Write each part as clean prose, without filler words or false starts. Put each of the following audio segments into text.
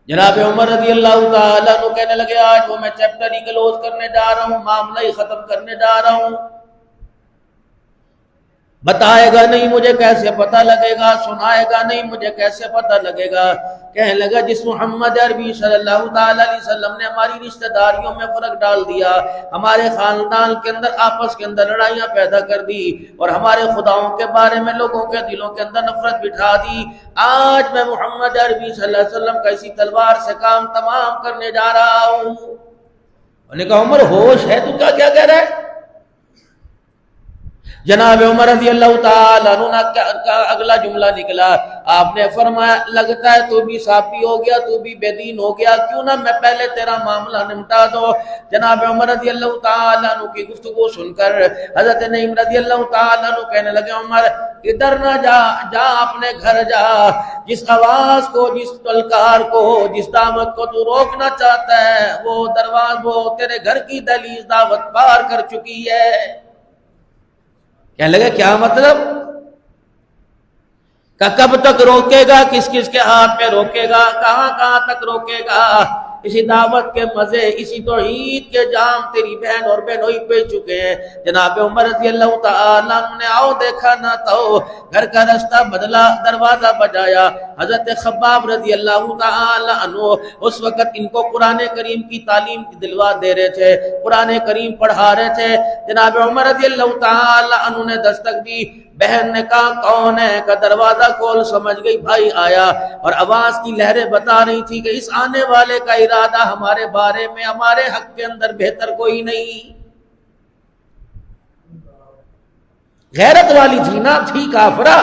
جناب عمر رضی اللہ تعالیٰ عنہ کہنے لگے آج وہ میں چیپٹر ہی کلوز کرنے جا رہا ہوں، معاملہ ہی ختم کرنے جا رہا ہوں، بتائے گا نہیں مجھے کیسے پتہ لگے گا، سنائے گا نہیں مجھے کیسے پتہ لگے گا۔ کہنے لگا جس محمد عربی صلی اللہ تعالیٰ علیہ وسلم نے ہماری رشتہ داریوں میں فرق ڈال دیا، ہمارے خاندان کے اندر آپس کے اندر لڑائیاں پیدا کر دی اور ہمارے خداؤں کے بارے میں لوگوں کے دلوں کے اندر نفرت بٹھا دی، آج میں محمد عربی صلی اللہ علیہ وسلم کا اسی تلوار سے کام تمام کرنے جا رہا ہوں۔ انہوں نے کہا عمر ہوش ہے تو کیا کہہ رہا ہے؟ جناب عمر رضی اللہ تعالیٰ عنہ کا اگلا جملہ نکلا، آپ نے فرمایا لگتا ہے تو بھی صافی ہو گیا، تو بھی بے دین ہو گیا، کیوں نہ میں پہلے تیرا معاملہ نمٹا دو۔ جناب عمر رضی اللہ تعالیٰ عنہ کی گفتگو سن کر حضرت نعیم رضی اللہ تعالیٰ عنہ کہنے لگے عمر ادھر نہ جا اپنے گھر جا، جس آواز کو، جس للکار کو، جس دعوت کو تو روکنا چاہتا ہے وہ تیرے گھر کی دہلیز دعوت پار کر چکی ہے۔ کہنے لگے کیا مطلب؟ کہ کب تک روکے گا، کس کس کے ہاتھ میں روکے گا، کہاں تک روکے گا؟ اسی دعوت کے مزے، اسی توحید کے جام تیری بہن اور بہنوئی پہ چکے ہیں۔ جناب عمر رضی اللہ تعالیٰ عنہ نے آؤ دیکھا نہ تو گھر کا رستہ بدلا، دروازہ بجایا۔ حضرت خباب رضی اللہ تعالیٰ عنہ اس وقت ان کو قرآن کریم کی تعلیم دلوا دے رہے تھے، قرآن کریم پڑھا رہے تھے۔ جناب عمر رضی اللہ تعالیٰ عنہ نے دستک دی، بہن نے کہا کون ہے؟ کا دروازہ کھول، سمجھ گئی بھائی آیا، اور آواز کی لہریں بتا رہی تھی کہ اس آنے والے کا ارادہ ہمارے بارے میں، ہمارے حق کے اندر بہتر کوئی نہیں۔ غیرت والی تھی نا، تھی کافرہ،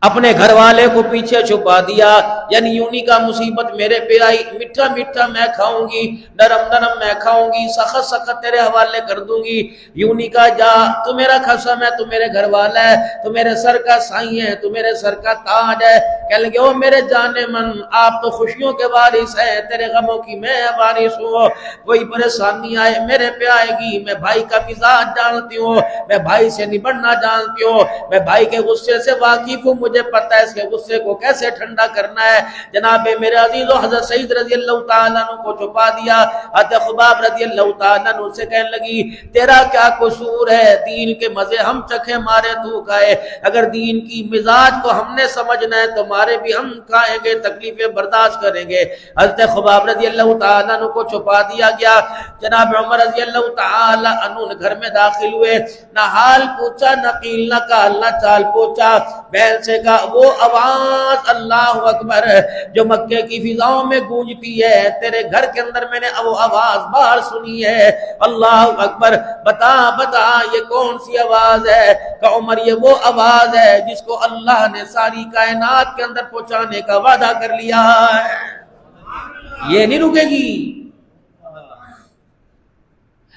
اپنے گھر والے کو پیچھے چھپا دیا، یعنی یونی کا مصیبت میرے پہ آئی، میٹھا میٹھا میں کھاؤں گی، نرم نرم میں کھاؤں گی، سخت سخت تیرے حوالے کر دوں گی۔ یونی کا جا، تو میرا قسم ہے، تو میرے گھر والا ہے، تو میرے سر کا سائیں ہے، تو میرے سر کا تاج ہے۔ کہنے لگے او میرے جانے من، آپ تو خوشیوں کے وارث ہیں، تیرے غموں کی میں وارث ہوں، کوئی پریشانی آئے میرے پہ آئے گی، میں بھائی کا مزاج جانتی ہوں، میں بھائی سے نبڑنا جانتی ہوں، میں بھائی کے غصے سے واقف ہوں، مجھے پتہ ہے اس کے غصے کو کیسے ٹھنڈا کرنا ہے۔ جناب میرے عزیزو حضرت سعید رضی اللہ تعالیٰ عنہ کو چھپا دیا۔ حضرت خباب رضی اللہ تعالیٰ عنہ سے کہنے لگی تیرا کیا قصور ہے؟ دین کے مزے ہم چکھے مارے تو کھائے، اگر دین کی مزاج کو ہم نے سمجھنا ہے تو مارے بھی ہم کھائیں گے، تکلیفیں برداشت کریں گے۔ حضرت خباب رضی اللہ تعالیٰ عنہ کو چھپا دیا گیا۔ جناب عمر رضی اللہ تعالیٰ عنہ گھر میں داخل ہوئے، نہ حال پوچھا، نہ قیل، نہ قال، نہ چال پوچھا، بہن سے کہا وہ آواز اللہ اکبر جو مکے کی فضاؤں میں گونجتی ہے، تیرے گھر کے اندر میں نے وہ آواز باہر سنی ہے، اللہ اکبر، بتا یہ کون سی آواز ہے؟ کہ عمر یہ وہ آواز ہے جس کو اللہ نے ساری کائنات کے اندر پہنچانے کا وعدہ کر لیا ہے، یہ نہیں رکے گی۔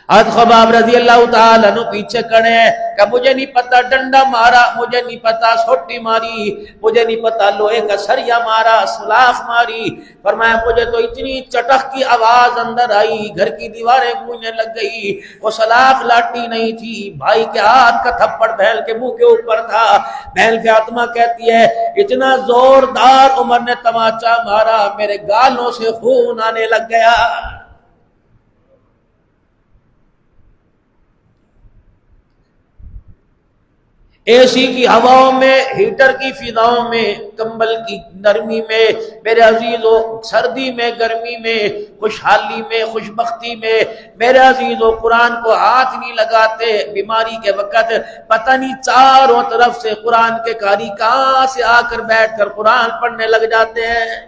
حضرت خباب رضی اللہ تعالیٰ عنہ پیچھے کھڑے ہیں کہ مجھے نہیں پتا ڈنڈا مارا، مجھے نہیں پتا سوٹی ماری، مجھے نہیں پتا لوہے کا سریا مارا، سلاخ ماری، فرمایا مجھے تو اتنی چٹخ کی آواز اندر آئی، گھر کی دیواریں گونجنے لگ گئی، وہ سلاخ لاٹھی نہیں تھی، بھائی کے ہاتھ کا تھپڑ بہن کے منہ کے اوپر تھا۔ بہن فاطمہ کہتی ہے اتنا زوردار عمر نے تماچا مارا میرے گالوں سے خون آنے لگ گیا۔ اے سی کی ہواؤں میں، ہیٹر کی فضاؤں میں، کمبل کی نرمی میں، میرے عزیزو سردی میں، گرمی میں، خوشحالی میں، خوشبختی میں، میرے عزیزو قرآن کو ہاتھ نہیں لگاتے، بیماری کے وقت پتہ نہیں چاروں طرف سے قرآن کے قاری کہاں سے آ کر بیٹھ کر قرآن پڑھنے لگ جاتے ہیں۔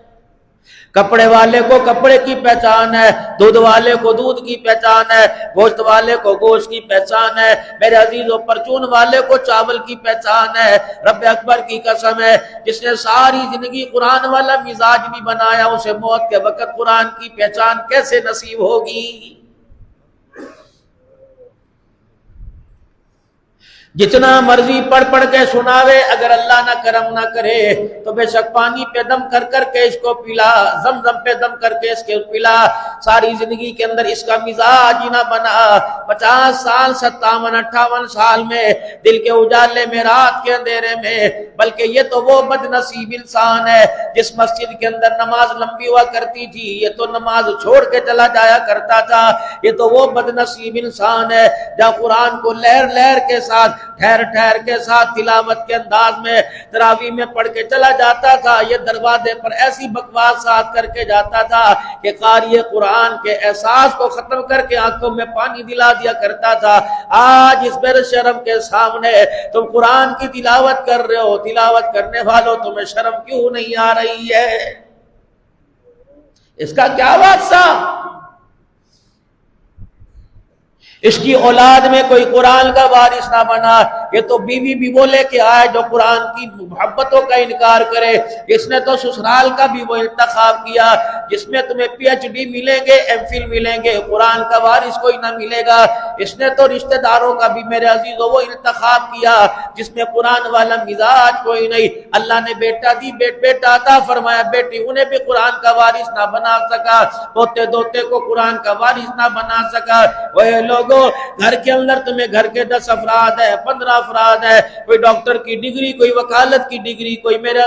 کپڑے والے کو کپڑے کی پہچان ہے، دودھ والے کو دودھ کی پہچان ہے، گوشت والے کو گوشت کی پہچان ہے، میرے عزیزو پرچون والے کو چاول کی پہچان ہے۔ رب اکبر کی قسم ہے جس نے ساری زندگی قرآن والا مزاج بھی بنایا، اسے موت کے وقت قرآن کی پہچان کیسے نصیب ہوگی؟ جتنا مرضی پڑھ کے سناوے، اگر اللہ نہ کرم نہ کرے تو بے شک پانی پہ دم کر کے اس کو پلا، زمزم پہ دم کر کے اس کے پلا، ساری زندگی کے اندر اس کا مزاج ہی نہ بنا، 50 سال 57 58 سال میں دل کے اجالے میں رات کے اندھیرے میں، بلکہ یہ تو وہ بد نصیب انسان ہے جس مسجد کے اندر نماز لمبی ہوا کرتی تھی یہ تو نماز چھوڑ کے چلا جایا کرتا تھا، یہ تو وہ بد نصیب انسان ہے جہاں قرآن کو لہر لہر کے ساتھ ٹھہر ٹھہر کے ساتھ تلاوت کے انداز میں تراویح میں پڑھ کے چلا جاتا تھا، یہ دروازے پر ایسی بکواس ساتھ کر کے جاتا تھا کہ قاری قرآن کے احساس کو ختم کر کے آنکھوں میں پانی دلا دیا کرتا تھا۔ آج اس بے شرم کے سامنے تم قرآن کی تلاوت کر رہے ہو، تلاوت کرنے والوں تمہیں شرم کیوں نہیں آ رہی ہے؟ اس کا کیا واسطہ؟ اس کی اولاد میں کوئی قرآن کا وارث نہ بنا، یہ تو بیوی بھی وہ لے کے آئے جو قرآن کی محبتوں کا انکار کرے۔ اس نے تو سسرال کا بھی وہ انتخاب کیا جس میں تمہیں پی ایچ ڈی ملیں گے، ایم فل ملیں گے، قرآن کا وارث کوئی نہ ملے گا۔ اس نے تو رشتہ داروں کا بھی میرے عزیزوں وہ انتخاب کیا جس میں قرآن والا مزاج کوئی نہیں۔ اللہ نے بیٹا دی، بیٹا عطا فرمایا، بیٹی انہیں بھی قرآن کا وارث نہ بنا سکا، پوتے دوتے کو قرآن کا وارث نہ بنا سکا۔ وہ لوگوں گھر کے اندر تمہیں گھر کے 10 افراد ہے، 15 افراد ہے، کوئی ڈاکٹر کی ڈگری، کوئی وکالت کی ڈگری، کوئی میرے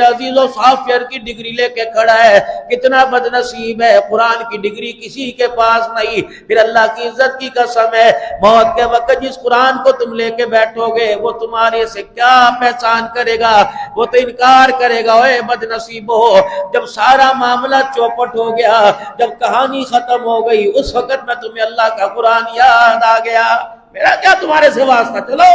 عزیزو سافٹ ویئر کی ڈگری لے کے کھڑا ہے، کتنا بد نصیب ہے، قرآن کی ڈگری کسی کے پاس نہیں۔ پھر اللہ کی عزت کی قسم ہے، موت کے وقت جس قرآن کو تم لے کے بیٹھو گے وہ تمہارے سے کیا پہچان کرے گا؟ وہ تو انکار کرے گا۔ اے بد نصیبو، جب سارا معاملہ چوپٹ ہو گیا، جب کہانی ختم ہو گئی، اس وقت میں تمہیں اللہ کا قرآن یاد آ گیا، میرا کیا تمہارے سے واسطہ؟ چلو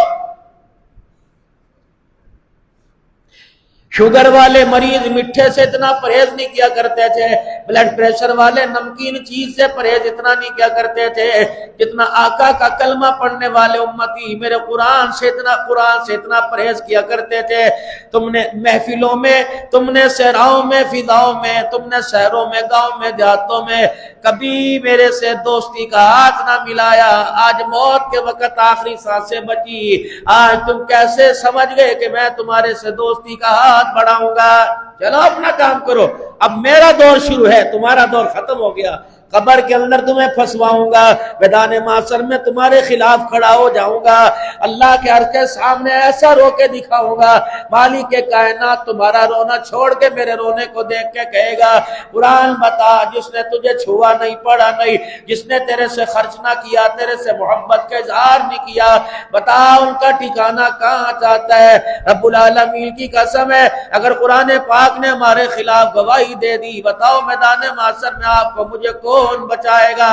شوگر والے مریض میٹھے سے اتنا پرہیز نہیں کیا کرتے تھے، بلڈ پریشر والے نمکین چیز سے پرہیز اتنا نہیں کیا کرتے تھے جتنا آقا کا کلمہ پڑھنے والے امتی میرے قرآن سے اتنا پرہیز کیا کرتے تھے۔ تم نے محفلوں میں، تم نے صحراؤں میں، فضاؤں میں، تم نے شہروں میں، گاؤں میں، دیہاتوں میں کبھی میرے سے دوستی کا ہاتھ نہ ملایا۔ آج موت کے وقت آخری سانسیں بچی، آج تم کیسے سمجھ گئے کہ میں تمہارے سے دوستی کا ہاتھ بڑھاؤں گا؟ چلو اپنا کام کرو، اب میرا دور شروع ہے، تمہارا دور ختم ہو گیا۔ قبر کے اندر تمہیں پھنسواؤں گا، میدان محشر میں تمہارے خلاف کھڑا ہو جاؤں گا، اللہ کے عرش کے سامنے ایسا رو کے دکھاؤں گا، مالک کے کائنات تمہارا رونا چھوڑ کے میرے رونے کو دیکھ کے کہے گا قرآن بتا، جس نے تجھے چھوا نہیں، پڑھا نہیں، جس نے تیرے سے خرچ نہ کیا، تیرے سے محبت کا اظہار نہیں کیا، بتا ان کا ٹھکانہ کہاں جاتا ہے؟ رب العالمین کی قسم ہے، اگر قرآن پاک نے ہمارے خلاف گواہی دے دی، بتاؤ میدان محشر میں آپ کو مجھے کون بچائے گا؟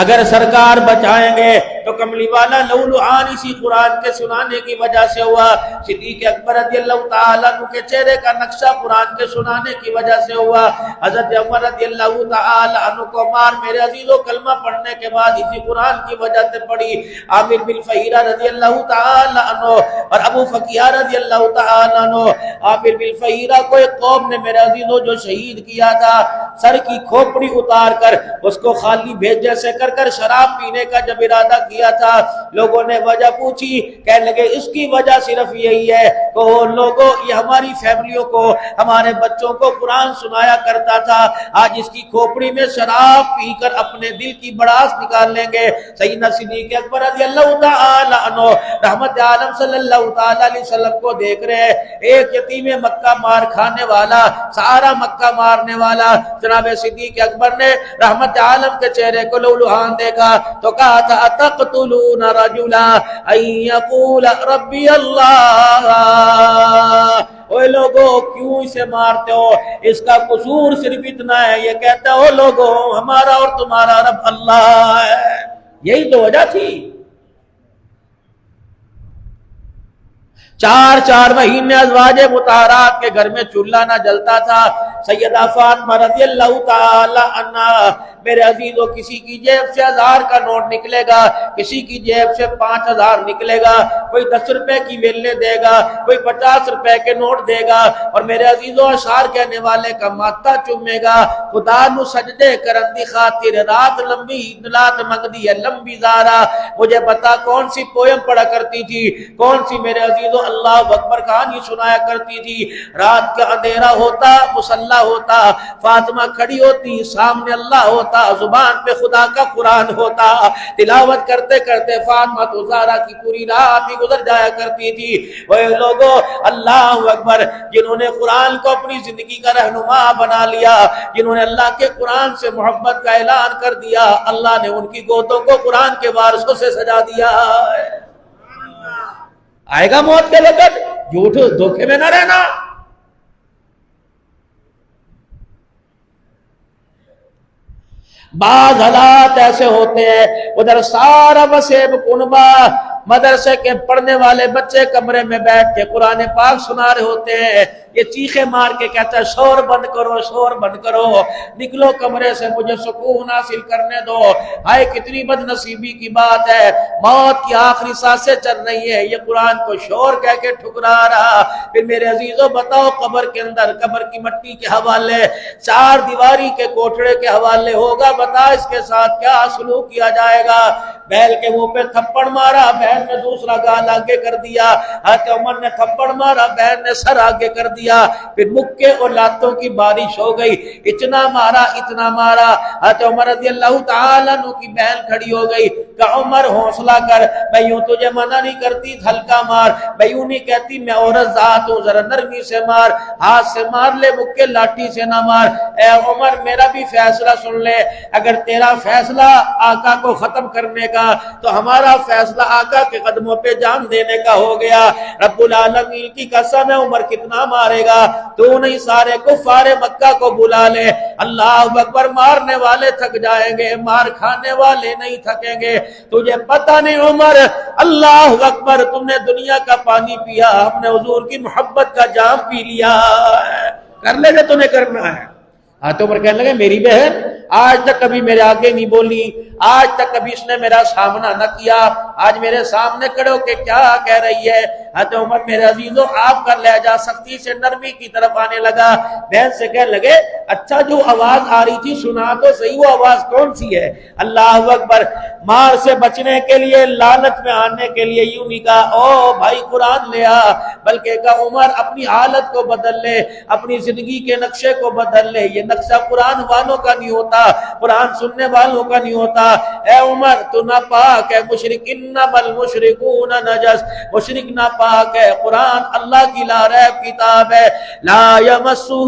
اگر سرکار بچائیں گے تو کملی والا لولوعان اسی قرآن کے سنانے کی وجہ سے ہوا، صدیق اکبر رضی اللہ تعالیٰ عنہ کے چہرے کا نقشہ قرآن کے سنانے کی وجہ سے ہوا، حضرت عمر رضی اللہ تعالیٰ عنہ کو مار میرے عزیزو کلمہ پڑھنے کے بعد اسی قرآن کی وجہ سے پڑھی، عامر بن فہیرہ رضی اللہ تعالیٰ عنہ اور ابو فقیہ رضی اللہ تعالیٰ عنہ۔ عامر بن فہیرہ کو ایک قوم نے میرے عزیزو جو شہید کیا تھا، سر کی کھوپڑی اتار کر اس کو خالی بھیجے سے کر شراب پینے کا جب ارادہ کیا تھا، لوگوں نے وجہ پوچھی، کہنے لگے اس کی وجہ صرف یہی ہے کہ وہ لوگوں یہ ہماری فیملیوں کو، ہمارے بچوں کو قرآن سنایا کرتا تھا، آج اس کی کھوپڑی میں شراب پی کر اپنے دل کی بڑاس نکال لیں گے۔ سیدنا صدیق اکبر رضی اللہ تعالی عنہ رحمت عالم صلی اللہ تعالی علیہ وسلم کو دیکھ رہے ہیں، ایک یتیم مکہ مار کھانے والا، سارا مکہ مارنے والا جناب صدیق اکبر نے رحمت عالم کے چہرے کو لولوہان دیکھا تو کہا تھا اتقتلون رجلا ان یقول ربی اللہ، اوے لوگوں کیوں اسے مارتے ہو؟ اس کا قصور صرف اتنا ہے، یہ کہتا ہے او لوگوں ہمارا اور تمہارا رب اللہ ہے۔ یہی تو وجہ تھی، 4 مہینے ازواج مطہرات کے گھر میں چولہا نہ جلتا تھا، سیدہ فاطمہ رضی اللہ تعالی عنہ، میرے عزیزو کسی کی جیب سے 1000 کا نوٹ نکلے گا، کسی کی جیب سے 5000 نکلے گا، کوئی 10 روپے کی ویلے دے گا، کوئی 50 روپے کے نوٹ دے گا، اور میرے عزیزو اشعار کہنے والے کا ماتھا چومے گا، خدا نو سجدے کرن دی خاطر رات لمبی رات منگدی ہے لمبی زارا۔ مجھے پتا کون سی پویم پڑھا کرتی تھی، کون سی میرے عزیزو اللہ اکبر کہانی سنایا کرتی تھی۔ رات کا اندھیرا ہوتا، مصلی ہوتا، فاطمہ کھڑی ہوتی، سامنے اللہ ہوتا، زبان پہ خدا کا قرآن ہوتا، تلاوت کرتے کرتے فاطمہ تو زہرا کی پوری رات ہی گزر جایا کرتی تھی۔ وہ لوگوں اللہ اکبر جنہوں نے قرآن کو اپنی زندگی کا رہنما بنا لیا، جنہوں نے اللہ کے قرآن سے محبت کا اعلان کر دیا، اللہ نے ان کی گودوں کو قرآن کے وارثوں سے سجا دیا۔ آئے گا موت کے وقت، جھوٹ دھوکے میں نہ رہنا۔ بعض حالات ایسے ہوتے ہیں، ادھر سارا وسیب کنبہ مدرسے کے پڑھنے والے بچے کمرے میں بیٹھ کے قرآن پاک سنا رہے ہوتے ہیں، یہ چیخے مار کے کہتا ہے شور بند کرو، شور بند کرو، نکلو کمرے سے، مجھے سکون حاصل کرنے دو۔ ہائے کتنی بد نصیبی کی بات ہے، موت کی آخری سانسیں چل رہی ہے، یہ قرآن کو شور کہہ کے ٹھکرا رہا۔ پھر میرے عزیزو بتاؤ قبر کے اندر قبر کی مٹی کے حوالے، چار دیواری کے کوٹھڑے کے حوالے ہوگا، بتا اس کے ساتھ کیا سلوک کیا جائے گا۔ بیل کے منہ پہ تھپڑ مارا، بہن نے دوسرا گال آگے کر دیا، حضرت عمر نے تھپڑ مارا، بہن نے سر آگے کر دیا، پھر مکے اور لاتوں کی بارش ہو گئی، اتنا مارا اتنا مارا، حضرت عمر رضی اللہ تعالیٰ عنہ کی بہن کھڑی ہو گئی کہ عمر حوصلہ کر، میں یوں تجھے منع نہیں کرتی ہلکا مار، میں یوں نہیں کہتی میں عورت ذات ہوں، ذرا نرمی سے مار، ہاتھ سے مار لے مکے، لاٹھی سے نہ مار۔ اے عمر میرا بھی فیصلہ سن لے، اگر تیرا فیصلہ آقا کو ختم کرنے کا تو ہمارا فیصلہ آقا کے قدموں پہ جان دینے کا ہو گیا۔ رب العالمین کی قسم ہے عمر کتنا مارے گا، تو نہیں سارے کفار مکہ کو بلا لے، اللہ اکبر، مارنے والے تھک جائیں گے، مار کھانے والے نہیں تھکیں گے۔ تجھے پتہ نہیں عمر، اللہ اکبر، تم نے دنیا کا پانی پیا، ہم نے حضور کی محبت کا جام پی لیا، کر لے جو تمہیں کرنا ہے۔ تو عمر کہنے لگے میری بہن آج تک کبھی میرے آگے نہیں بولی، آج تک کبھی اس نے میرا سامنا نہ کیا، آج میرے سامنے کھڑے ہو کے کیا کہہ رہی ہے۔ حضرت عمر میرے عزیزو آپ کا لہجہ سختی سے نرمی کی طرف آنے لگا، بہن سے کہنے لگے اچھا جو آواز آ رہی تھی سنا تو صحیح، وہ آواز کون سی ہے؟ اللہ اکبر، مار سے بچنے کے لیے، لعنت میں آنے کے لیے یوں نہیں کہا او بھائی قرآن لے آ، بلکہ کہا عمر اپنی حالت کو بدل لے، اپنی زندگی کے نقشے کو بدل لے، یہ نقشہ قرآن والوں کا نہیں ہوتا، قرآن سننے والوں کا نہیں ہوتا۔ اے عمر تو ناپاک ہے، مشرک انما المشرکون نجس، مشرک ناپاک ہے، قرآن اللہ کی لا ریب کتاب ہے، لا یمسہ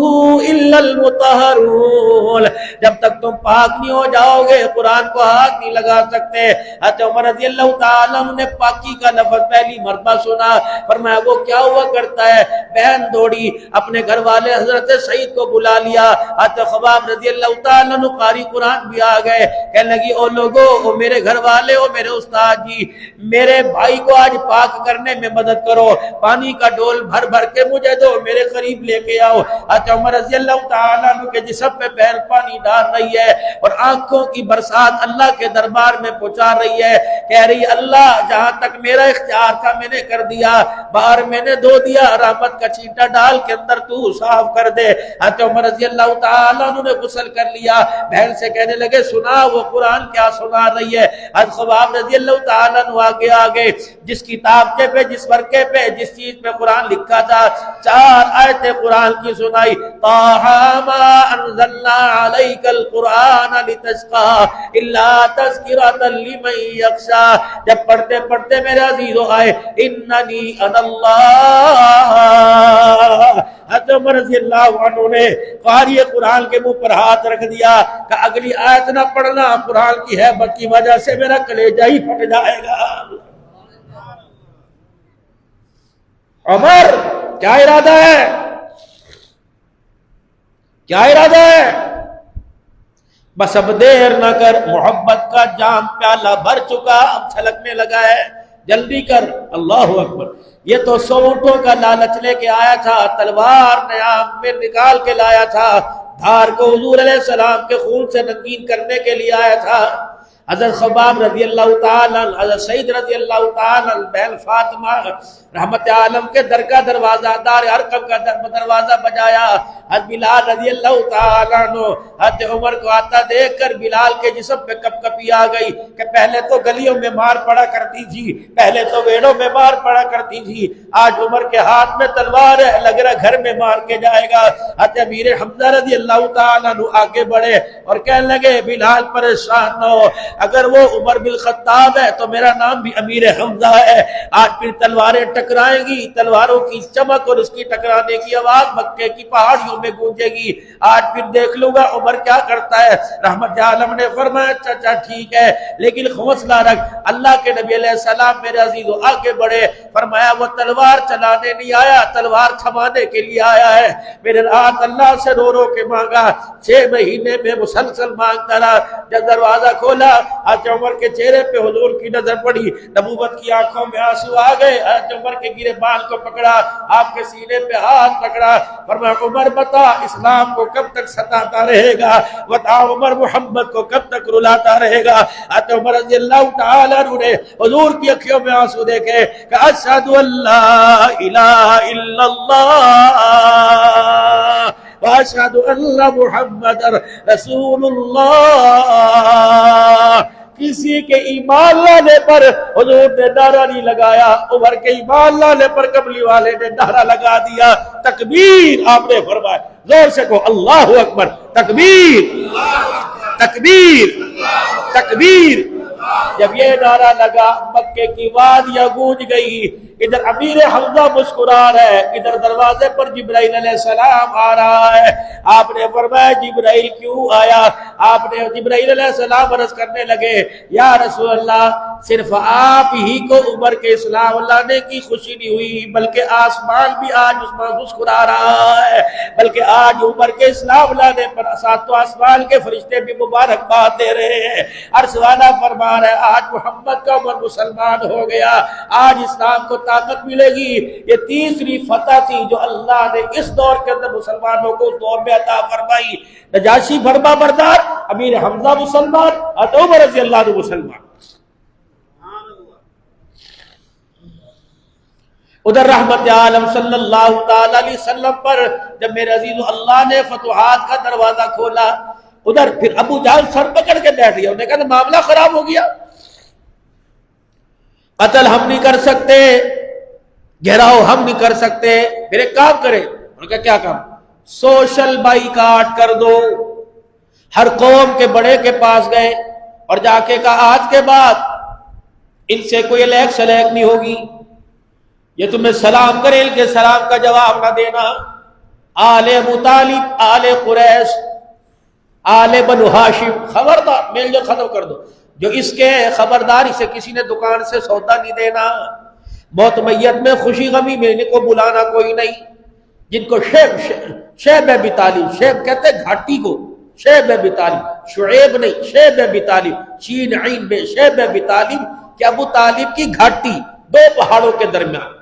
الا المطہرون، جب تک تم پاک نہیں ہو جاؤ گے قرآن کو ہاتھ نہیں لگا سکتے۔ حضرت عمر رضی اللہ تعالیٰ عنہ نے پاکی کا لفظ پہلی مرتبہ سنا، فرمایا وہ کیا ہوا کرتا ہے؟ بہن دوڑی، اپنے گھر والے حضرت سعید کو بلا لیا، حضرت خباب رضی اللہ تعالیٰ عنہ قاری قرآن بھی آ گئے، کہنے لگی او لوگو، او میرے گھر والے، او میرے استاد جی، میرے بھائی کو آج پاک کرنے میں مدد کرو، پانی کا ڈول بھر بھر کے مجھے دو، میرے قریب لے کے آؤ۔ حضرت عمر رضی اللہ تعالیٰ عنہ کے جسم پہ بہن پانی ڈال رہی ہے اور آنکھوں کی برسات اللہ کے دربار میں پہنچا رہی ہے، کہہ رہی اللہ جہاں تک میرا اختیار تھا میں نے کر دیا، باہر میں نے دھو دیا، رحمت کا چھینٹا ڈال کے اندر تو صاف کر دے۔ حضرت عمر رضی اللہ تعالیٰ عنہ نے غسل کر لیا، بہن سے کہنے لگے سنا وہ قرآن کیا سنا رہی ہے؟ حضرت خباب رضی اللہ تعالیٰ عنہ آگے جس کتابچے پہ، جس ورقے پہ، جس چیز پہ قرآن لکھا تھا، 4 آیتیں قرآن کی سنائی، طٰہَ مَا أَنزَلْنَا عَلَيْكَ الْقُرْآنَ لِتَشْقَىٰ إِلَّا تَذْكِرَةً لِمَن يَخْشَىٰ، جب پڑھتے پڑھتے میرے عزیزو آئے اِنَّنِي أَنَا اللَّهُ، حضرت عمر رضی اللہ عنہ نے قاری قرآن کے منہ پر ہاتھ رکھ دیا کہ اگلی آیت نہ پڑھنا، قرآن کی ہیبت کی وجہ سے میرا کلیجہ ہی پھٹ جائے گا۔ عمر کیا ارادہ ہے؟ کیا ارادہ ہے؟ بس اب دیر نہ کر، محبت کا جام پیالہ بھر چکا، اب چھلکنے لگا ہے۔ جلدی کر۔ اللہ اکبر۔ یہ تو 100 اونٹوں کا لالچ لے کے آیا تھا، تلوار نیام میں نکال کے لایا تھا، دھار کو حضور علیہ السلام کے خون سے رنگین کرنے کے لیے آیا تھا۔ حضرت خباب رضی اللہ تعالیٰ عنہ، حضرت سعید رضی اللہ تعالیٰ عنہ، بہن فاطمہ رحمت عالم کے در کا دروازہ، دار ارقم کا دروازہ بجایا۔ حضرت بلال رضی اللہ تعالیٰ عنہ حضرت عمر کو آتا دیکھ کر بلال کے جسم پہ کپ کپی آ گئی کہ پہلے تو گلیوں میں مار پڑا کرتی تھی، پہلے تو ویڑوں میں مار پڑا کرتی تھی، آج عمر کے ہاتھ میں تلوار ہے، لگ رہا گھر میں مار کے جائے گا۔ حضرت امیر حمزہ رضی اللہ تعالیٰ عنہ آگے بڑھے اور کہنے لگے بلال پریشان نہ ہو، اگر وہ عمر بن خطاب ہے تو میرا نام بھی امیر حمزہ ہے۔ آج پھر تلواریں ٹکرائیں گی، تلواروں کی چمک اور اس کی ٹکرانے کی آواز مکے کی پہاڑیوں میں گونجے گی، آج پھر دیکھ لوں گا عمر کیا کرتا ہے۔ رحمت عالم نے فرمایا اچھا ٹھیک ہے، لیکن حوصلہ رکھ، اللہ کے نبی علیہ السلام میرے عزیزو آگے بڑھے، فرمایا وہ تلوار چلانے نہیں آیا، تلوار تھمانے کے لیے آیا ہے۔ میرے رات اللہ سے رو رو کے مانگا، 6 مہینے میں مسلسل مانگتا رہا۔ جب دروازہ کھولا، حضرت عمر کے چہرے پہ حضور کی نظر پڑی، نبوت کی آنکھوں میں آنسو آ گئے۔ حضرت عمر کے گرے بال کو پکڑا، آپ کے سینے پہ ہاتھ پکڑا، فرمایا عمر بتا اسلام کو کب تک ستاتا رہے گا، بتا عمر محمد کو کب تک رلاتا رہے گا۔ حضرت عمر رضی اللہ تعالیٰ عنہ نے حضور کی اکھیوں میں آنسو دیکھے کہ اشہد ان لا الہ الا اللہ واشہد ان محمد رسول اللہ۔ کسی کے ایمان لانے پر حضور نے نعرہ نہیں لگایا، عمر کے ایمان لانے پر کملی والے نے نعرہ لگا دیا، تکبیر آپ نے فرمایا، زور سے کہو اللہ اکبر، تکبیر تکبیر تکبیر۔ جب یہ نعرہ لگا مکے کی وادیاں گونج گئی، ادھر امیر حمزہ مسکرا رہا ہے، ادھر دروازے پر جبرائیل علیہ السلام آ رہا ہے۔ آپ نے فرمایا جبرائیل کیوں آیا؟ آپ نے جبرائیل علیہ السلام عرض کرنے لگے یا رسول اللہ صرف آپ ہی کو عمر کے اسلام لانے کی خوشی نہیں ہوئی، بلکہ آسمان بھی آج اس پر مسکرا رہا ہے، بلکہ آج عمر کے اسلام لانے پر ساتوں آسمان کے فرشتے بھی مبارکباد دے رہے ہیں۔ عرش والا فرما رہا ہے آج محمد کا عمر مسلمان ہو گیا، آج اسلام کو طاقت ملے گی۔ یہ تیسری فتح تھی جو اللہ نے اس دور کے اندر مسلمانوں کو اس دور میں عطا فرمائی۔ نجاشی فرما بردار، امیر حمزہ مسلمان، عمر رضی اللہ عنہ مسلمان۔ ادھر رحمت عالم صلی اللہ تعالی علیہ وسلم پر جب میرے عزیز اللہ نے فتوحات کا دروازہ کھولا، ادھر پھر ابو جہل سر پکڑ کے بیٹھ گیا، انہوں نے کہا معاملہ خراب ہو گیا، قتل ہم نہیں کر سکتے، گھیراؤ ہم نہیں کر سکتے، پھر ایک کام کریں۔ انہوں نے کہا کیا کام؟ سوشل بائیکاٹ کر دو۔ ہر قوم کے بڑے کے پاس گئے اور جا کے کہا آج کے بعد ان سے کوئی الیک سلیک نہیں ہوگی، یہ تمہیں سلام کرے ان کے سلام کا جواب نہ دینا۔ آل ابو طالب، آل قریش، آل بنو ہاشم، خبردار میل جو ختم کر دو، جو اس کے خبرداری سے کسی نے دکان سے سودا نہیں دینا، موت میت میں خوشی غمی میں ان کو بلانا کوئی نہیں۔ جن کو شیب ابی طالب، شیب کہتے ہیں گھاٹی کو، شیب ابی طالب، شعیب نہیں، شیب ابی طالب، چین عین بے، شیب ابی طالب کہ ابو طالب کی گھاٹی 2 پہاڑوں کے درمیان۔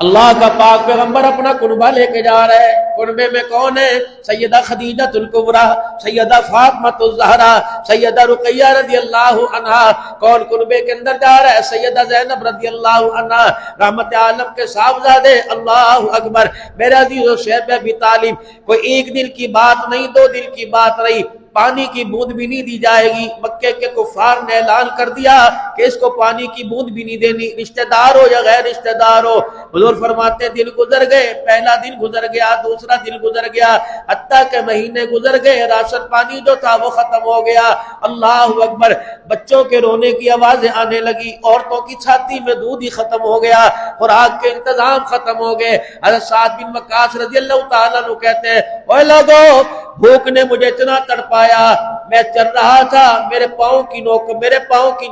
اللہ کا پاک پیغمبر اپنا کنبہ لے کے جا رہا ہے، کنبے میں کون ہے؟ سیدہ خدیجہ الکبریٰ، سیدہ فاطمہ الزہرا، سیدہ رقیہ رضی اللہ عنہا۔ کون کنبے کے اندر جا رہا ہے؟ سیدہ زینب رضی اللہ عنہا، رحمت عالم کے صاحبزادے۔ اللہ اکبر۔ میرے عزیز و شیب ابی طالب، کوئی 1 دن کی بات نہیں، 2 دن کی بات نہیں، پانی کی بوند بھی نہیں دی جائے گی۔ مکے کے کفار نے اعلان کر دیا کہ اس کو پانی کی بوند بھی نہیں دینی، رشتہ دار ہو یا غیر رشتہ دار ہو۔ حضور فرماتے دن گزر گئے، پہلا دن گزر گیا، دوسرا دن گزر گیا، حتیٰ کہ مہینے گزر گئے، راشن پانی جو تھا وہ ختم ہو گیا۔ اللہ اکبر۔ بچوں کے رونے کی آوازیں آنے لگی، عورتوں کی چھاتی میں دودھ ہی ختم ہو گیا، خوراک کے انتظام ختم ہو گئے۔ حضرت سعد بن وقاص رضی اللہ تعالیٰ عنہ کہتے ہیں اے لوگو، بھوک نے مجھے اتنا تڑپایا، میں چل رہا تھا، میرے پاؤں کی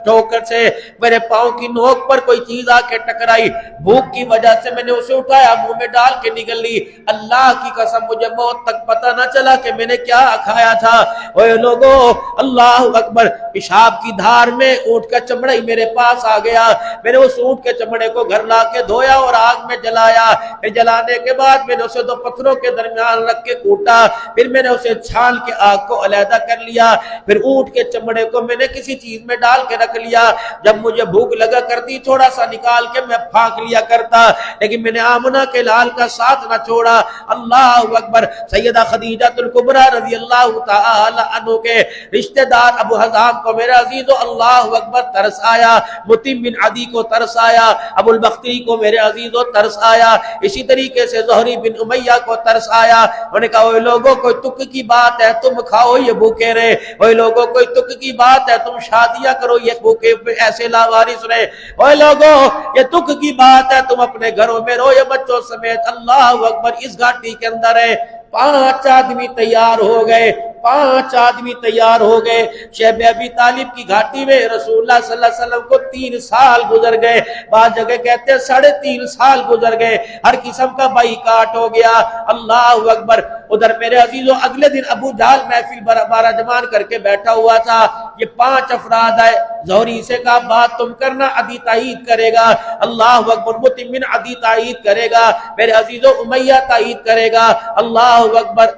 ٹھوکر سے میرے پاؤں کی نوک پر کوئی چیز آ کے ٹکرائی، بھوک کی وجہ سے میں نے اسے اٹھایا، منہ میں ڈال کے نگل لی، اللہ کی قسم مجھے موت تک پتہ نہ چلا کہ میں نے کیا کھایا تھا۔ اوے لوگو اللہ اکبر، پیشاب کی دھار میں اونٹ کا چمڑا ہی میرے پاس آ گیا، میں نے اس اونٹ کے چمڑے کو گھر لا کے دھویا اور آگ میں جلایا، پھر جلانے کے بعد میں نے اسے دو پتھروں کے درمیان رکھ کے کوٹا، پھر میں نے اسے چھان کے آگ کو علیحدہ کر لیا، پھر اونٹ کے چمڑے کو میں نے کسی چیز میں ڈال کے رکھ لیا، جب مجھے بھوک لگا کرتی تھوڑا سا نکال کے میں پھانک لیا کرتا، لیکن میں نے آمنہ کے لال کا ساتھ نہ چھوڑا۔ اللہ اکبر۔ سیدہ خدیجہ الکبریٰ رضی اللہ تعالی عنہ کے رشتہ دار ابو حذام کو میرے عزیزو اللہ اکبر ترس آیا، متیم بن عدی کو ترس آیا، ابو البختری کو میرے عزیزو ترس آیا، اسی طریقے سے زہری بن امیہ کو ترس آیا۔ انہوں نے کہا اوہ لوگوں کوئی تک کی بات ہے تم کھاؤ یہ بھوکے رہے، اوہ لوگوں کوئی تک کی بات ہے تم شادیاں کرو یہ بھوکے ایسے لاوارث رہے، اوہ لوگوں یہ تک کی بات ہے تم اپنے گھروں میں رہو یہ بچوں سمیت۔ اللہ اکبر۔ اس گھاٹی کے اندر ہے 5 آدمی تیار ہو گئے، 5 آدمی تیار ہو گئے۔ شیب ابی طالب کی گھاٹی میں رسول اللہ صلی اللہ علیہ وسلم کو 3 سال گزر گئے، بعض جگہ کہتے ہیں 3.5 سال گزر گئے، ہر قسم کا بائیکاٹ ہو گیا۔ اللہ اکبر۔ ادھر میرے عزیزو اگلے دن ابو جہل محفل بارہ جمان کر کے بیٹھا ہوا تھا، یہ 5 افراد آئے، زہری سے کہا بات تم کرنا، عدی تائید کرے گا، اللہ اکبر، متیم بن عدی تائید کرے گا، میرے عزیزو امیہ تائید کرے گا، اللہ اکبر،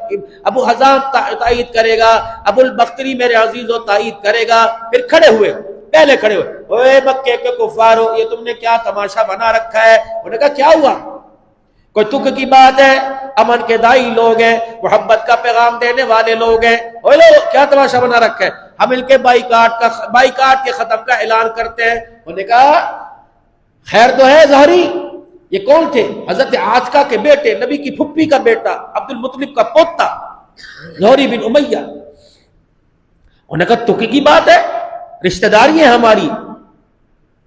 ابو حذام تائید کرے گا، ابو البختری میرے عزیزو تائید کرے گا۔ پھر کھڑے ہوئے، پہلے کھڑے ہوئے، اے مکے کے کفارو یہ تم نے کیا تماشا بنا رکھا ہے؟ انہوں نے کہا کیا ہوا؟ کوئی تک کی بات ہے؟ امن کے دائی لوگ ہیں، محبت کا پیغام دینے والے لوگ ہیں، اوہ لوگ کیا تماشا بنا رکھا ہے؟ ہم مل کے بائیکاٹ کے ختم کا اعلان کرتے ہیں۔ انہوں نے کہا خیر تو ہے زہری، یہ کون تھے؟ حضرت عاتکہ کے بیٹے، نبی کی پھپھی کا بیٹا، عبد المطلب کا پوتا زہری بن امیہ۔ انہوں نے کہا تک کی بات ہے، رشتہ داری ہے ہماری۔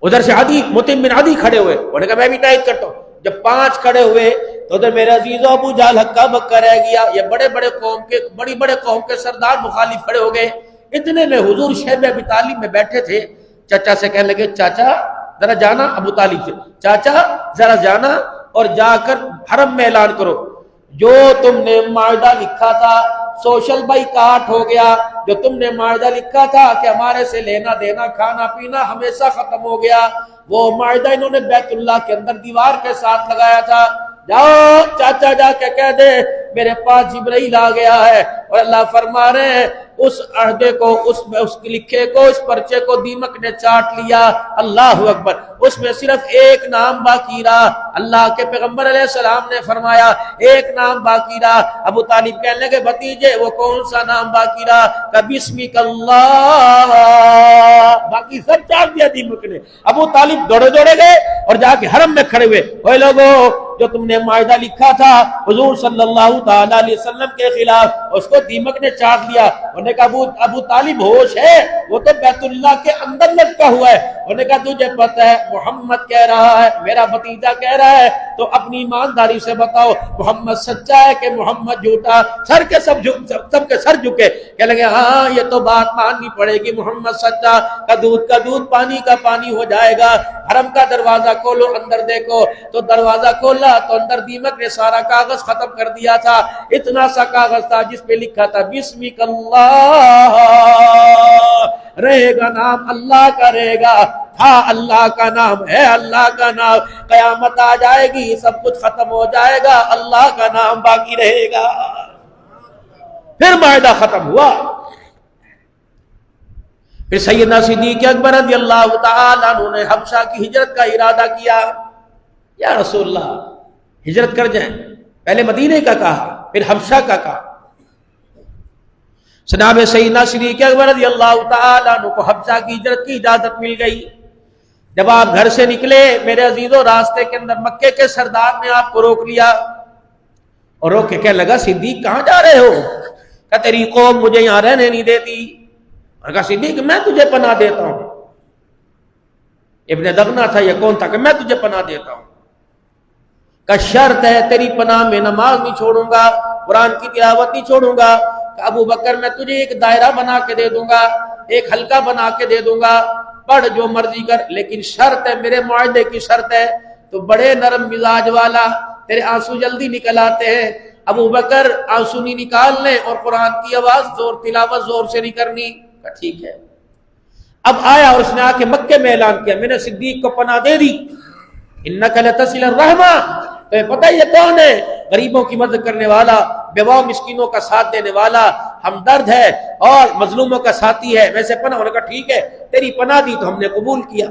ادھر سے متیم بن عدی کھڑے ہوئے، انہوں نے کہا میں بھی تائید کرتا ہوں۔ جب 5 کھڑے ہوئے تو ادھر میرے عزیزو ابو جہل ہکا بکا رہ گیا، یہ بڑے قوم کے سردار مخالف کھڑے ہو گئے۔ اتنے میں حضور شیب ابی طالب میں بیٹھے تھے، چچا سے کہنے لگے چاچا ذرا جانا، ابو طالب سے چاچا ذرا جانا اور جا کر حرم میں اعلان کرو جو تم نے معاہدہ لکھا تھا سوشل بائیکاٹ ہو گیا، جو تم نے معاہدہ لکھا تھا کہ ہمارے سے لینا دینا کھانا پینا ہمیشہ ختم ہو گیا، وہ معاہدہ انہوں نے بیت اللہ کے اندر دیوار کے ساتھ لگایا تھا، جاؤ چاچا جا کے کہہ دے میرے پاس جبرائیل آ گیا ہے اور اللہ فرما رہے ہیں اس عہدے کو، اس لکھے کو، اس پرچے کو دیمک نے چاٹ لیا۔ اللہ اکبر۔ اس میں صرف ایک نام باقی رہا، اللہ کے پیغمبر علیہ السلام نے فرمایا ایک نام باقی رہا۔ ابو طالب کہنے لگے بھتیجے وہ کون سا نام باقی رہا؟ کہ بسمک اللہ، باقی سب چاٹ دیا دیمک نے۔ ابو طالب دوڑے گئے اور جا کے حرم میں کھڑے ہوئے، اوے لوگو جو تم نے معاہدہ لکھا تھا حضور صلی اللہ تعالی علیہ وسلم کے خلاف اس کو دیمک نے چاٹ لیا۔ انہوں نے کہا ابو طالب ہوش ہے؟ وہ تو بیت اللہ کے اندر لٹکا ہوا ہے۔ انہوں نے کہا تجھے پتہ ہے محمد کہہ رہا ہے، میرا بھتیجا کہہ رہا ہے، تو اپنی ایمانداری سے بتاؤ محمد سچا ہے کہ محمد جھوٹا؟ سب کے سر جھکے، کہنے لگے ہاں یہ تو بات ماننی پڑے گی، محمد سچا، کا دودھ پانی کا پانی ہو جائے گا۔ حرم کا دروازہ کھولو اندر دیکھو، تو دروازہ کھولا تو اندر دیمک نے سارا کاغذ ختم کر دیا تھا، اتنا سا کاغذ تھا جس پہ لکھا تھا بسمک اللہ، رہے گا نام اللہ کا رہے گا، تھا اللہ کا نام، ہے اللہ کا نام، قیامت آ جائے گی سب کچھ ختم ہو جائے گا، اللہ کا نام باقی رہے گا۔ پھر معاہدہ ختم ہوا۔ پھر سیدنا صدیق اکبر رضی اللہ تعالیٰ عنہ نے حبشہ کی ہجرت کا ارادہ کیا، یا رسول اللہ ہجرت کر جائیں، پہلے مدینے کا کہا پھر حبشہ کا کہا۔ جناب سیدنا صدیق اکبر رضی اللہ تعالیٰ عنہ کو حبشہ کی ہجرت کی اجازت مل گئی۔ جب آپ گھر سے نکلے میرے عزیزو راستے کے اندر مکے کے سردار نے آپ کو روک لیا اور روک کے کہنے لگا صدیق کہاں جا رہے ہو؟ کہ تیری قوم مجھے یہاں رہنے نہیں دیتی۔ اور کہا صدیق میں تجھے پناہ دیتا ہوں۔ ابن دغنہ تھا، یہ کون تھا کہ میں تجھے پناہ دیتا ہوں؟ کا شرط ہے تیری پناہ میں نماز نہیں چھوڑوں گا، قرآن کی تلاوت نہیں چھوڑوں گا، کہ ابو بکر میں تجھے ایک دائرہ بنا کے دے دوں گا، ایک حلقہ بنا کے دے دوں گا، پڑھ جو مرضی کر، لیکن شرط ہے، میرے معاہدے کی شرط ہے، تو بڑے نرم مزاج والا، تیرے آنسو جلدی نکل آتے ہیں، ابو بکر آنسو نہیں نکالنے اور قرآن کی آواز تلاوت زور سے نہیں کرنی۔ ٹھیک ہے۔ اب آیا اور اس نے آ کے مکے میں اعلان کیا، میں نے صدیق کو پناہ دے دی، انک لتصل الرحمہ، تمہیں پتہ یہ کون ہے؟ غریبوں کی مدد کرنے والا، بیواؤں مسکینوں کا ساتھ دینے والا، ہمدرد ہے اور مظلوموں کا ساتھی ہے، میں سے پناہ۔ انہوں نے کہا ٹھیک ہے، تیری پناہ دی تو ہم نے قبول کیا۔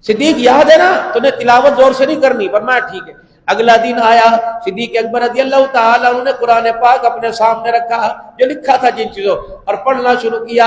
صدیق یاد ہے نا، تو نے تلاوت زور سے نہیں کرنی، فرمایا ٹھیک ہے۔ اگلا دن آیا، صدیق اکبر رضی اللہ تعالیٰ عنہ نے قرآن پاک اپنے سامنے رکھا جو لکھا تھا جن چیزوں، اور پڑھنا شروع کیا۔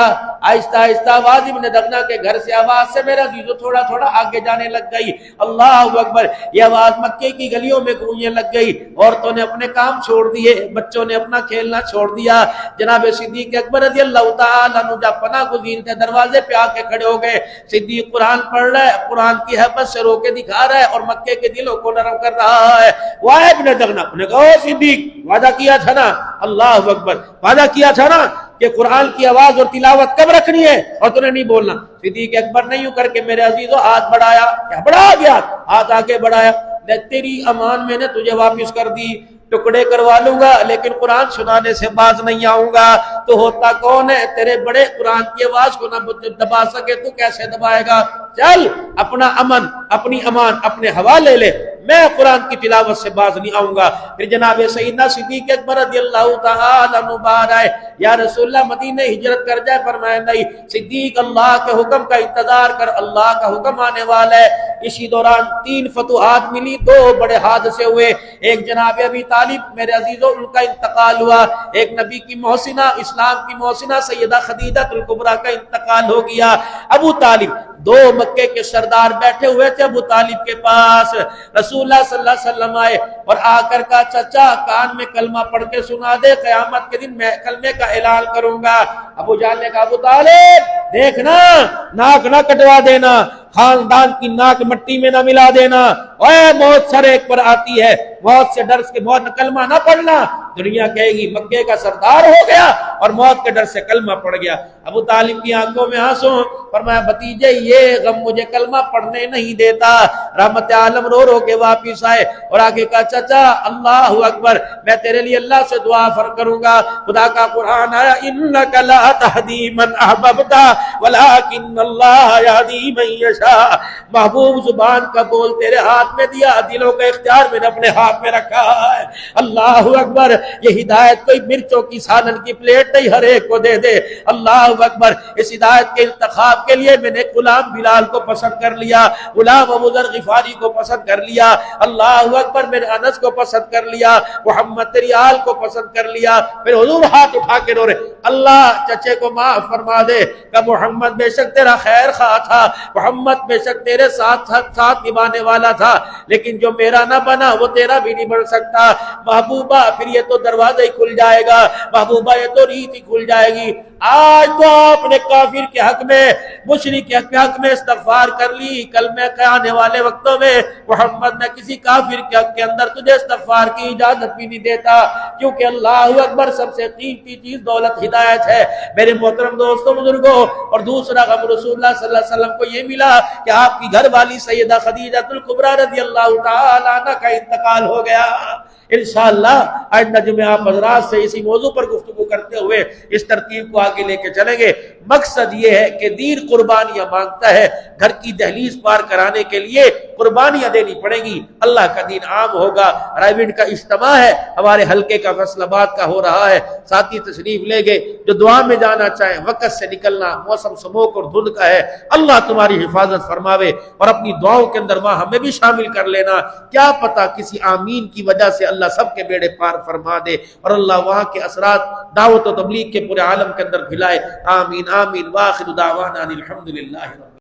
آہستہ آہستہ آواز ابن دغنہ کے گھر سے آواز سے میرا عزیزو تھوڑا تھوڑا آگے جانے لگ گئی۔ اللہ اکبر، یہ آواز مکے کی گلیوں میں گونجنے لگ گئی۔ عورتوں نے اپنے کام چھوڑ دیے، بچوں نے اپنا کھیلنا چھوڑ دیا۔ جناب صدیق اکبر رضی اللہ تعالیٰ عنہ جب پناہ گزین تھے، دروازے پہ آ کے کھڑے ہو گئے۔ صدیق قرآن پڑھ رہا ہے، قرآن کی حبت سے رو کے دکھا رہا ہے اور مکے کے دلوں کو نرم کر رہا ہے۔ وہ ابن دغنہ نے کہا او صدیق، وعدہ کیا تھا نا، اللہ اکبر، وعدہ کیا تھا نا کہ قرآن کی آواز اور تلاوت کب رکھنی ہے اور تو نے نہیں بولنا۔ صدیق اکبر نے یوں کر کے میرے عزیزو ہاتھ بڑھایا، کیا بڑھا گیا؟ ہاتھ آگے بڑھایا، تیری امان میں نے تجھے واپس کر دی، ٹکڑے کروا لوں گا لیکن قرآن سنانے سے باز نہیں آؤں گا۔ تو ہوتا کون ہے؟ تیرے بڑے قرآن کی آواز کو نہ دبا سکے تو کیسے دبائے گا؟ چل اپنا امن، اپنی امان اپنے حوالے لے، میں قرآن کی تلاوت سے باز نہیں آؤں گا۔ پھر جناب سیدنا صدیق اکبر رضی اللہ تعالیٰ عنہ باہر آئے، یا رسول اللہ مدینہ ہجرت کر جائے؟ فرمایا نہیں صدیق، اللہ کے حکم کا انتظار کر، اللہ کا حکم آنے والا ہے۔ اسی دوران 3 فتوحات ملی، 2 بڑے حادثے ہوئے۔ ایک جناب ابی طالب میرے عزیزوں ان کا انتقال ہوا، ایک نبی کی محسنہ، اسلام کی محسنہ سیدہ خدیجہ الکبریٰ کا انتقال ہو گیا۔ ابو طالب، 2 مکے کے سردار بیٹھے ہوئے تھے ابو طالب کے پاس، رسول اللہ صلی اللہ علیہ وسلم آئے اور آ کر کہا چچا کان میں کلمہ پڑھ کے سنا دے، قیامت کے دن میں کلمے کا اعلان کروں گا۔ ابو جہل نے کہا ابو طالب دیکھنا، ناک نہ کٹوا دینا، خاندان کی ناک مٹی میں نہ ملا دینا، اوے موت سر ایک پر آتی ہے، موت سے ڈر کے موت کلمہ نہ پڑھنا، دنیا کہے گی مکے کا سردار ہو گیا اور موت کے ڈر سے کلمہ پڑھ گیا۔ ابو طالب کی آنکھوں میں آنسو، فرمایا بھتیجے یہ غم مجھے کلمہ پڑھنے نہیں دیتا۔ رحمت عالم رو رو کے واپس آئے اور آگے کہا چچا اللہ اکبر، میں تیرے لیے اللہ سے دعا کروں گا۔ خدا کا قرآن آیا انک لا تہدی من احببت ولکن اللہ یہدی من یشاء۔ محبوب زبان کا بول تیرے ہاتھ میں دیا، دلوں کا اختیار میں نے اپنے ہاتھ میں رکھا ہے۔ اللہ اکبر، یہ ہدایت کوئی مرچوں کی سالن کی پلیٹ نہیں، ہر ایک کو دے دے۔ اللہ اکبر، اس ہدایت کے انتخاب کے لیے میں نے غلام بلال کو پسند کر لیا، غلام ابو ذر غفاری کو پسند کر لیا، اللہ اکبر میں نے انس کو پسند کر لیا، محمد تیری آل کو پسند کر لیا۔ پھر حضور ہاتھ اٹھا کے رو رہے اللہ چچے کو معاف فرما دے کہ محمد بے شک تیرا خیر خواہ تھا، محمد بے شک تیرے ساتھ نبھانے والا تھا، لیکن جو میرا نہ بنا وہ تیرا بھی نہیں بن سکتا۔ محبوبہ پھر یہ تو دروازہ ہی کھل جائے گا، محبوبہ یہ تو ریت ہی کھل جائے گی۔ آج تو آپ نے کافر کے حق میں، مشرک کے حق میں استغفار کر لی، کلمہ کے آنے والے وقتوں میں محمد نے کسی کافر کے حق کے اندر تجھے استغفار کی اجازت بھی نہیں دیتا، کیونکہ اللہ اکبر سب سے قیمتی چیز دولت ہدایت ہے۔ میرے محترم دوستوں بزرگوں، اور دوسرا غم رسول اللہ صلی اللہ علیہ وسلم کو یہ ملا کہ آپ کی گھر والی سیدہ خدیجہ الکبریٰ رضی اللہ تعالی عنہا کا انتقال ہو گیا۔ انشاءاللہ آئندہ جمعہ آپ حضرات سے اسی موضوع پر گفتگو کرتے ہوئے اس ترتیب کو آگے لے کے چلیں گے۔ مقصد یہ ہے کہ دین قربانیاں مانگتا ہے، گھر کی دہلیز پار کرانے کے لیے قربانیاں دینی پڑیں گی، اللہ کا دین عام ہوگا۔ رائیونڈ کا اجتماع ہے، ہمارے حلقے کا فیصل آباد کا ہو رہا ہے، ساتھی تشریف لے گئے، جو دعا میں جانا چاہیں، وقت سے نکلنا، موسم سموک اور دھند کا ہے، اللہ تمہاری حفاظت فرماوے اور اپنی دعاؤں کے اندر وہاں ہمیں بھی شامل کر لینا، کیا پتہ کسی آمین کی وجہ سے اللہ سب کے بیڑے پار فرما دے اور اللہ وہاں کے اثرات دعوت و تبلیغ کے پورے عالم کے اندر پھیلائے۔ آمین آمین، واخر دعوانا الحمدللہ۔